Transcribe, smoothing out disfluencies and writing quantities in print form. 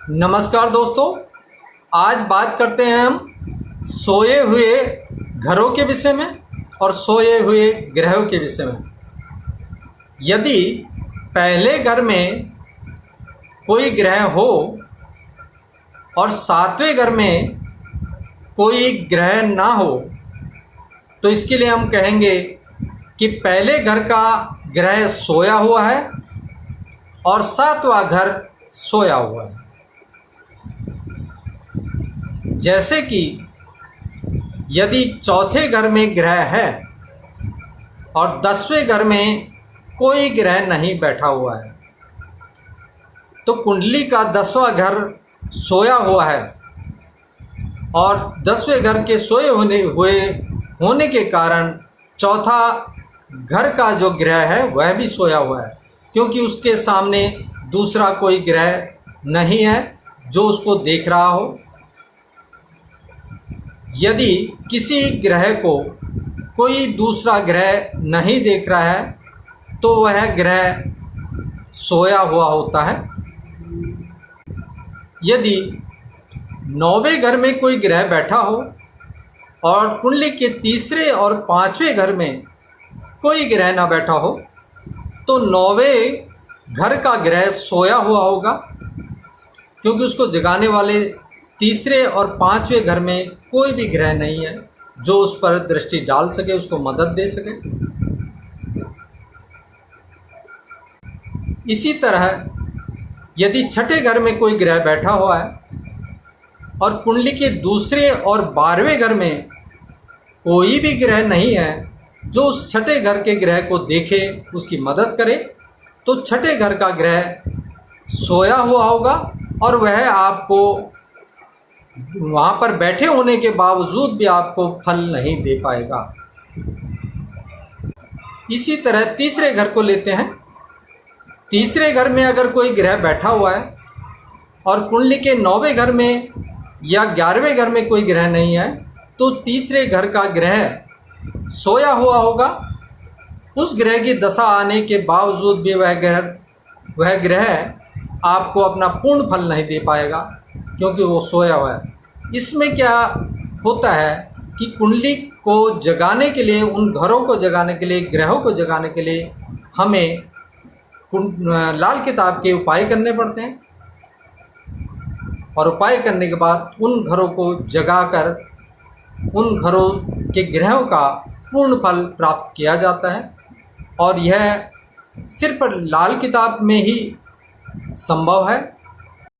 नमस्कार दोस्तों, आज बात करते हैं हम सोए हुए घरों के विषय में और सोए हुए ग्रहों के विषय में। यदि पहले घर में कोई ग्रह हो और सातवें घर में कोई ग्रह ना हो तो इसके लिए हम कहेंगे कि पहले घर का ग्रह सोया हुआ है और सातवां घर सोया हुआ है। जैसे कि यदि चौथे घर में ग्रह है और 10वें घर में कोई ग्रह नहीं बैठा हुआ है तो कुंडली का 10वां घर सोया हुआ है और 10वें घर के सोए होने के कारण चौथा घर का जो ग्रह है वह भी सोया हुआ है, क्योंकि उसके सामने दूसरा कोई ग्रह नहीं है जो उसको देख रहा हो। यदि किसी ग्रह को कोई दूसरा ग्रह नहीं देख रहा है तो वह ग्रह सोया हुआ होता है। यदि 9वें घर में कोई ग्रह बैठा हो और कुंडली के 3रे और 5वें घर में कोई ग्रह ना बैठा हो तो 9वें घर का ग्रह सोया हुआ होगा, क्योंकि उसको जगाने वाले 3रे और 5वें घर में कोई भी ग्रह नहीं है जो उस पर दृष्टि डाल सके, उसको मदद दे सके। इसी तरह यदि 6ठे घर में कोई ग्रह बैठा हुआ है और कुंडली के 2रे और 12वें घर में कोई भी ग्रह नहीं है जो उस 6ठे घर के ग्रह को देखे, उसकी मदद करे, तो 6ठे घर का ग्रह सोया हुआ होगा और वह आपको वहाँ पर बैठे होने के बावजूद भी आपको फल नहीं दे पाएगा। इसी तरह 3रे घर को लेते हैं। 3रे घर में अगर कोई ग्रह बैठा हुआ है और कुंडली के 9वें घर में या 11वें घर में कोई ग्रह नहीं है तो 3रे घर का ग्रह सोया हुआ होगा। उस ग्रह की दशा आने के बावजूद भी वह ग्रह आपको अपना पूर्ण फल नहीं दे पाएगा, क्योंकि वो सोया हुआ है। इसमें क्या होता है कि कुंडली को जगाने के लिए, उन घरों को जगाने के लिए, ग्रहों को जगाने के लिए हमें लाल किताब के उपाय करने पड़ते हैं और उपाय करने के बाद उन घरों को जगाकर उन घरों के ग्रहों का पूर्ण फल प्राप्त किया जाता है। और यह सिर्फ लाल किताब में ही संभव है।